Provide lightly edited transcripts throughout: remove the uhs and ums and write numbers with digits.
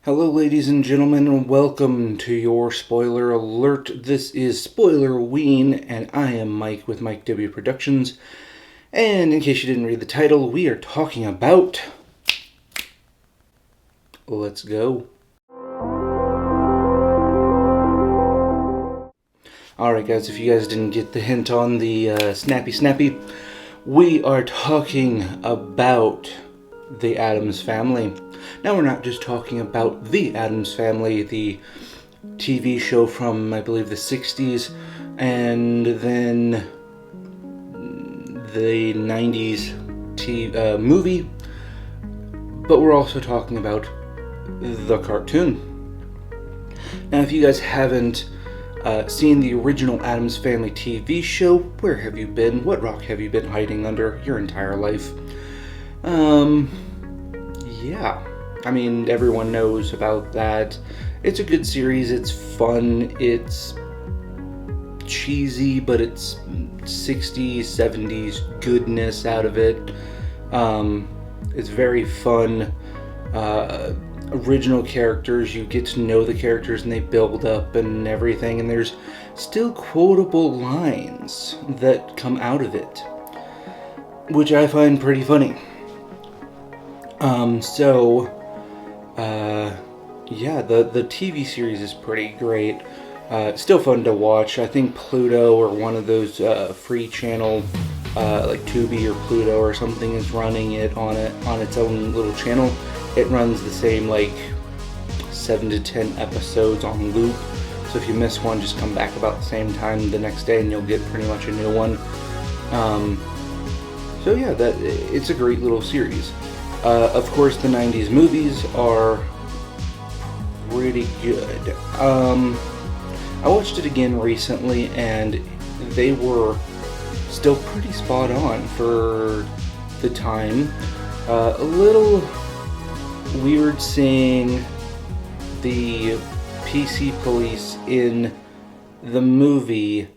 Hello, ladies and gentlemen, and welcome to your spoiler alert. This is Spoilerween, and I am Mike with Mike W Productions. And in case you didn't read the title, we are talking about... Let's go. Alright guys, if you guys didn't get the hint on the snappy, we are talking about the Addams Family. Now we're not just talking about the Addams Family, the TV show from, I believe, the 60s, and then the 90s movie, but we're also talking about the cartoon. Now if you guys haven't seen the original Addams Family TV show, where have you been? What rock have you been hiding under your entire life? Yeah. I mean, everyone knows about that. It's a good series, it's fun, it's cheesy, but it's 60s, 70s goodness out of it. It's very fun. Original characters, you get to know the characters and they build up and everything, and there's still quotable lines that come out of it, which I find pretty funny. Yeah, the TV series is pretty great. Still fun to watch. I think Pluto or one of those free channel, like Tubi or Pluto or something, is running it on its own little channel. It runs the same, like, 7 to 10 episodes on loop. So if you miss one, just come back about the same time the next day and you'll get pretty much a new one. So yeah, it's a great little series. Of course, the 90s movies are pretty good. I watched it again recently, and they were still pretty spot on for the time. A little weird seeing the PC police in the movie.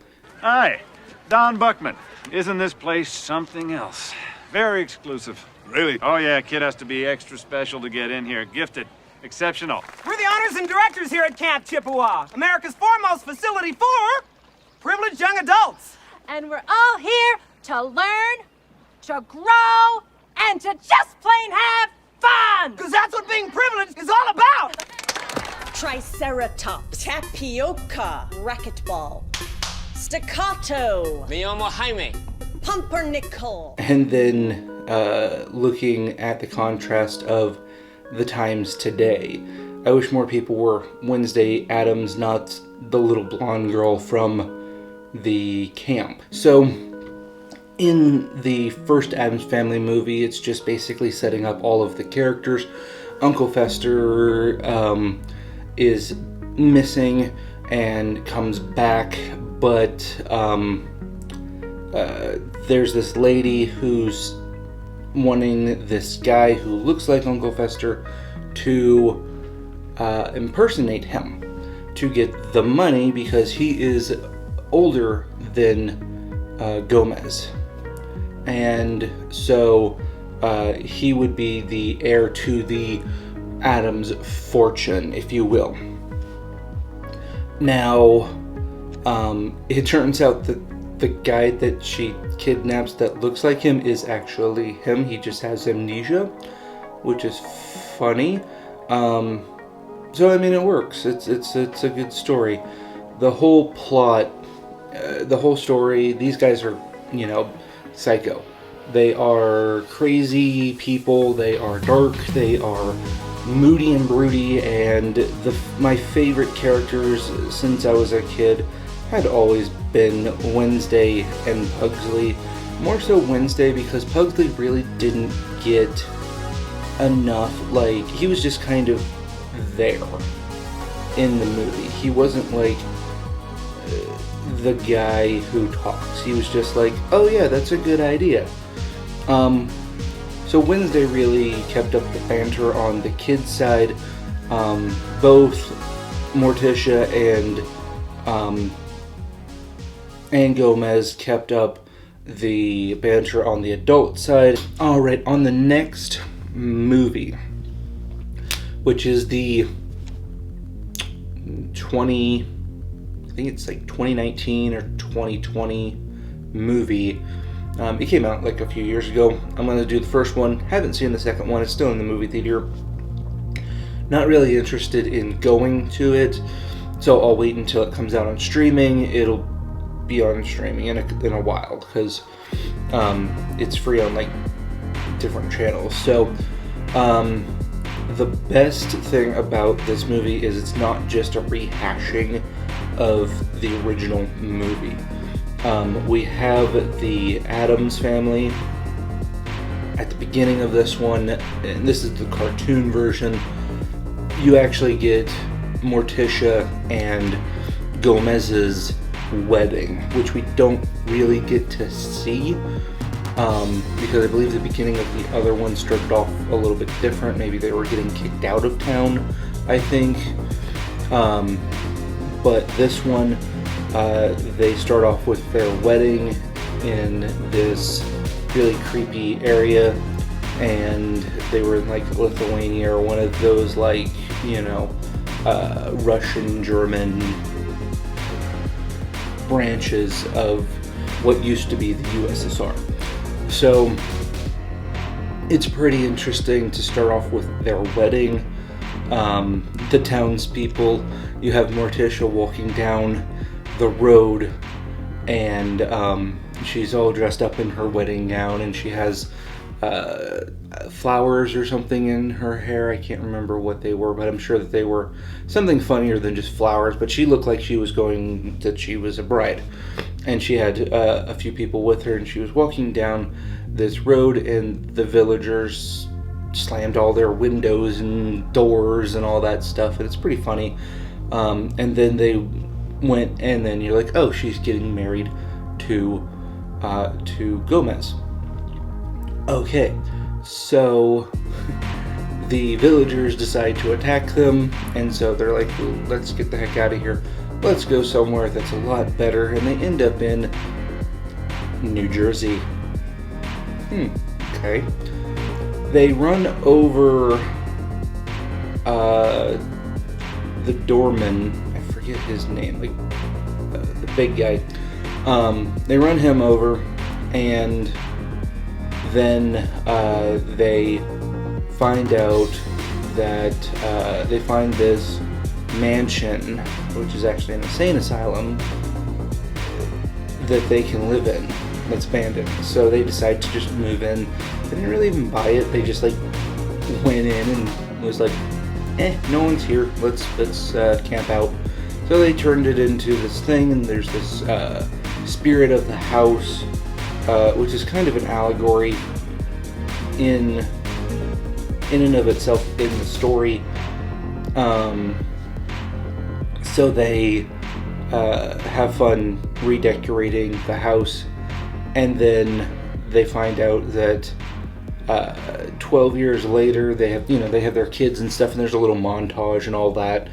Hi, Don Buckman. Isn't this place something else? Very exclusive. Really? Oh yeah, kid has to be extra special to get in here. Gifted. Exceptional. We're the owners and directors here at Camp Chippewa, America's foremost facility for privileged young adults. And we're all here to learn, to grow, and to just plain have fun! Because that's what being privileged is all about! Triceratops, tapioca, racquetball, staccato, Miomo Jaime, pumpernickel. And then looking at the contrast of the times today. I wish more people were Wednesday Addams, not the little blonde girl from the camp. So, in the first Addams Family movie, it's just basically setting up all of the characters. Uncle Fester is missing and comes back, but there's this lady who's wanting this guy who looks like Uncle Fester to impersonate him to get the money because he is older than Gomez. And so he would be the heir to the Addams fortune, if you will. Now, it turns out that the guy that she kidnaps that looks like him is actually him. He just has amnesia, which is funny. So I mean, it works. It's a good story. The whole plot, the whole story. These guys are, psycho. They are crazy people. They are dark. They are moody and broody. And my favorite characters since I was a kid had always been Wednesday and Pugsley. More so Wednesday, because Pugsley really didn't get enough, like, he was just kind of there in the movie. He wasn't like the guy who talks. He was just like, oh yeah, that's a good idea. So Wednesday really kept up the banter on the kids' side. Both Morticia and Gomez kept up the banter on the adult side. Alright, on the next movie, which is the 2019 or 2020 movie. It came out like a few years ago. I'm going to do the first one. Haven't seen the second one. It's still in the movie theater. Not really interested in going to it, so I'll wait until it comes out on streaming. It'll be on streaming in a while, because it's free on like different channels. So the best thing about this movie is it's not just a rehashing of the original movie. We have the Addams family at the beginning of this one, and this is the cartoon version. You actually get Morticia and Gomez's wedding, which we don't really get to see, because I believe the beginning of the other one started off a little bit different. Maybe they were getting kicked out of town, I think. But this one, they start off with their wedding in this really creepy area, and they were in like Lithuania or one of those, like, you know, Russian, German branches of what used to be the USSR. So it's pretty interesting to start off with their wedding. The townspeople, you have Morticia walking down the road, and she's all dressed up in her wedding gown, and she has flowers or something in her hair. I can't remember what they were, but I'm sure that they were something funnier than just flowers. But she looked like she was a bride, and she had a few people with her, and she was walking down this road, and the villagers slammed all their windows and doors and all that stuff, and it's pretty funny. And then they went, and then you're like, oh, she's getting married to Gomez. Okay, so the villagers decide to attack them, and so they're like, well, let's get the heck out of here. Let's go somewhere that's a lot better, and they end up in New Jersey. Okay. They run over the doorman. I forget his name, like the big guy. They run him over, and then they find out that they find this mansion, which is actually an insane asylum, that they can live in, that's abandoned. So they decide to just move in. They didn't really even buy it. They just like went in and was like, no one's here. Let's camp out. So they turned it into this thing, and there's this spirit of the house, which is kind of an allegory in and of itself in the story. So they have fun redecorating the house, and then they find out that 12 years later they have their kids and stuff, and there's a little montage and all that.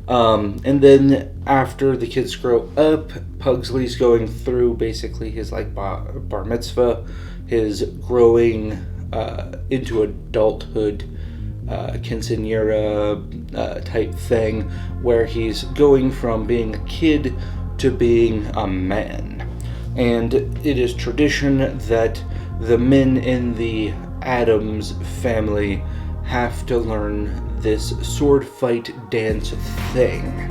And then after the kids grow up, Pugsley's going through basically his like bar mitzvah, his growing into adulthood quinceañera type thing, where he's going from being a kid to being a man. And it is tradition that the men in the Addams family have to learn this sword fight dance thing.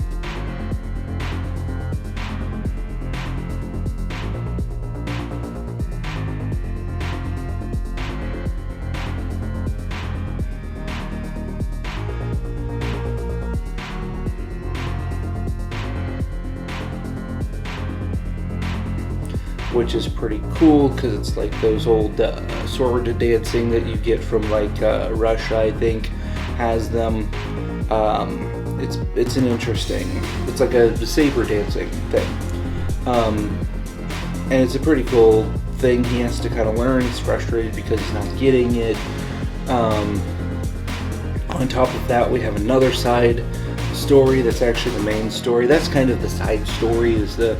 Which is pretty cool, because it's like those old sword dancing that you get from like Russia, I think, has them. It's an interesting, it's like a saber dancing thing, and it's a pretty cool thing. He has to kind of learn. He's frustrated because he's not getting it. On top of that, we have another side story that's actually the main story. That's kind of the side story, is the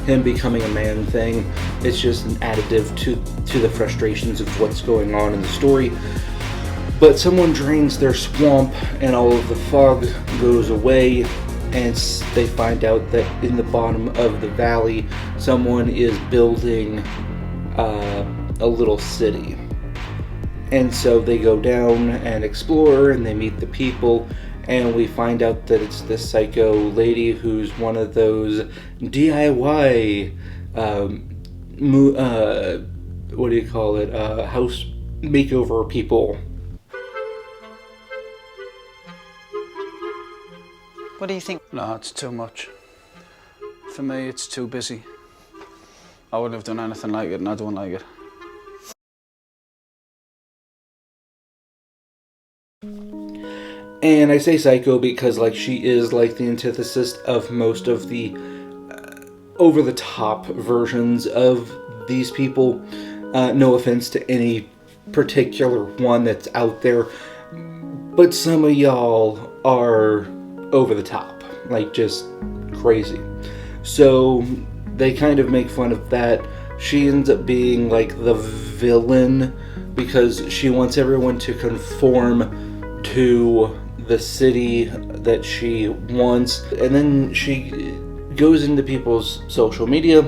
him becoming a man thing. It's just an additive to the frustrations of what's going on in the story. But someone drains their swamp and all of the fog goes away, and they find out that in the bottom of the valley someone is building a little city. And so they go down and explore, and they meet the people, and we find out that it's this psycho lady who's one of those DIY what do you call it, house makeover people. What do you think? No, it's too much. For me, it's too busy. I wouldn't have done anything like it, and I don't like it. And I say psycho because, like, she is like the antithesis of most of the over-the-top versions of these people. No offense to any particular one that's out there, but some of y'all are over the top, like just crazy. So they kind of make fun of that. She ends up being like the villain because she wants everyone to conform to the city that she wants, and then she goes into people's social media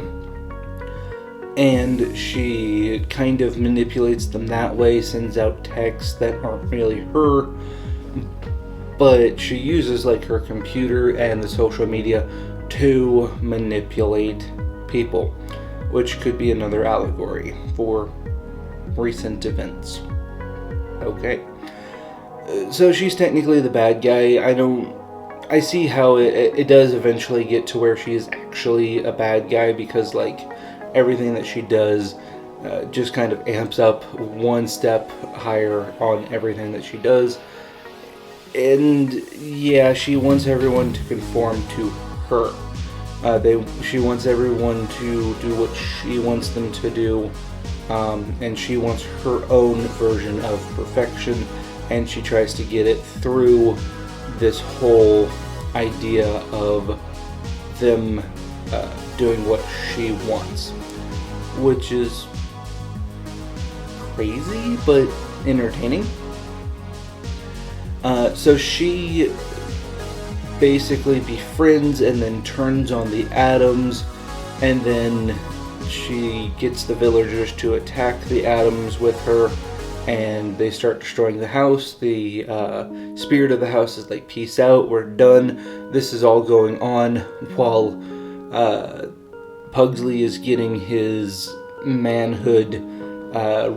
and she kind of manipulates them that way, sends out texts that aren't really her, but she uses like her computer and the social media to manipulate people, which could be another allegory for recent events. Okay. So she's technically the bad guy. I see how it does eventually get to where she is actually a bad guy, because like everything that she does just kind of amps up one step higher on everything that she does. And yeah, she wants everyone to conform to her. She wants everyone to do what she wants them to do, and she wants her own version of perfection, and she tries to get it through this whole idea of them doing what she wants, which is crazy but entertaining. So she basically befriends and then turns on the Addams, and then she gets the villagers to attack the Addams with her, and they start destroying the house. The spirit of the house is like, peace out, we're done. This is all going on while Pugsley is getting his manhood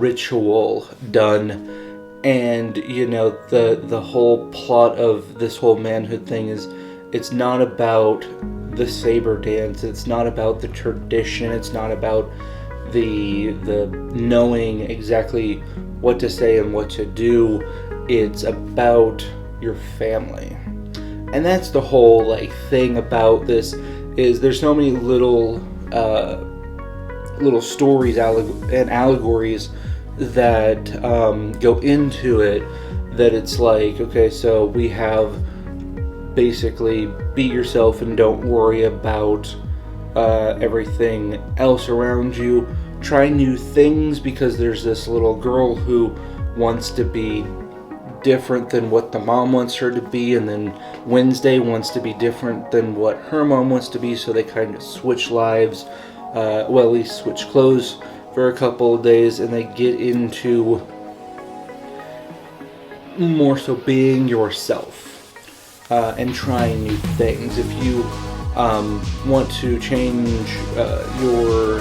ritual done. And, you know, the whole plot of this whole manhood thing is, it's not about the saber dance, it's not about the tradition, it's not about the knowing exactly what to say and what to do. It's about your family. And that's the whole like thing about this, is there's so many little stories and allegories that go into it, that it's like, okay, so we have basically be yourself and don't worry about everything else around you. Try new things, because there's this little girl who wants to be different than what the mom wants her to be, and then Wednesday wants to be different than what her mom wants to be, so they kind of switch lives, well, at least switch clothes for a couple of days, and they get into more so being yourself and trying new things. If you want to change your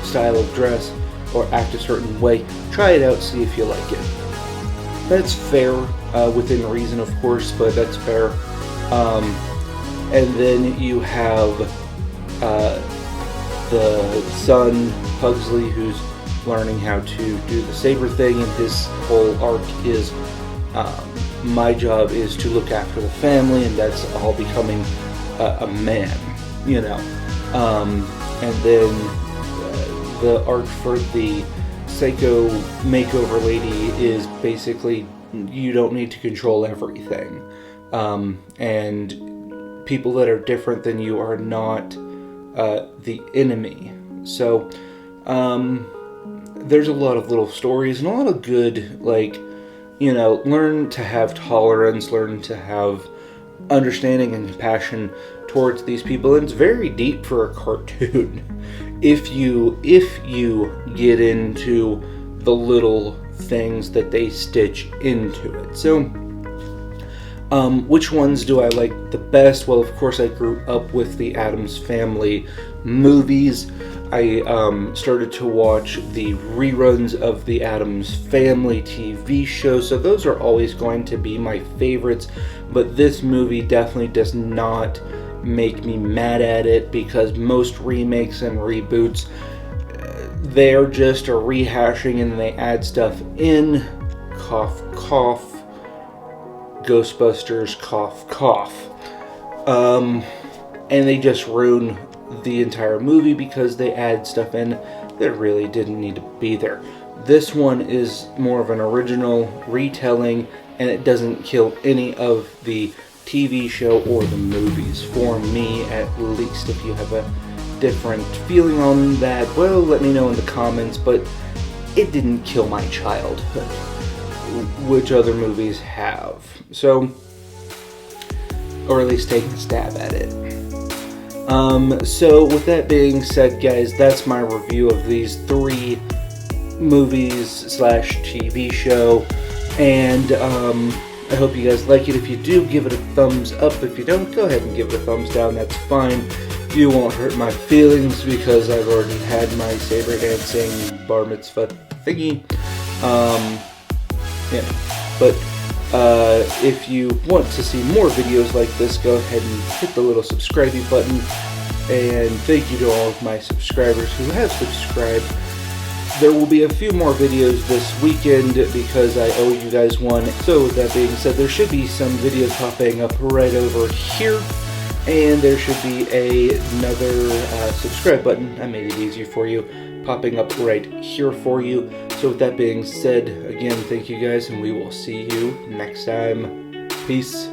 style of dress or act a certain way, try it out, see if you like it. That's fair, within reason of course, but that's fair. And then you have the son, Pugsley, who's learning how to do the saber thing, and his whole arc is my job is to look after the family, and that's all becoming a man, you know. And then the arc for the psycho makeover lady is basically, you don't need to control everything, and people that are different than you are not the enemy. So there's a lot of little stories and a lot of good, like, you know, learn to have tolerance, learn to have understanding and compassion towards these people. And it's very deep for a cartoon if you get into the little things that they stitch into it. So which ones do I like the best? Well, of course, I grew up with the Addams Family movies. I started to watch the reruns of the Addams Family TV show, so those are always going to be my favorites. But this movie definitely does not make me mad at it, because most remakes and reboots, they're just a rehashing and they add stuff in. Cough, cough. Ghostbusters, cough, cough. And they just ruin the entire movie because they add stuff in that really didn't need to be there. This one is more of an original retelling, and it doesn't kill any of the TV show or the movies, for me at least. If you have a different feeling on that, well, let me know in the comments, but it didn't kill my childhood, which other movies have. So, or at least take a stab at it. So with that being said, guys, that's my review of these 3 movies slash TV show, and I hope you guys like it. If you do, give it a thumbs up. If you don't, go ahead and give it a thumbs down. That's fine. You won't hurt my feelings because I've already had my saber dancing bar mitzvah thingy. Yeah, but if you want to see more videos like this, go ahead and hit the little subscribey button. And thank you to all of my subscribers who have subscribed. There will be a few more videos this weekend because I owe you guys one. So with that being said, there should be some videos popping up right over here. And there should be another subscribe button. I made it easier for you, popping up right here for you. So with that being said, again, thank you guys, and we will see you next time. Peace.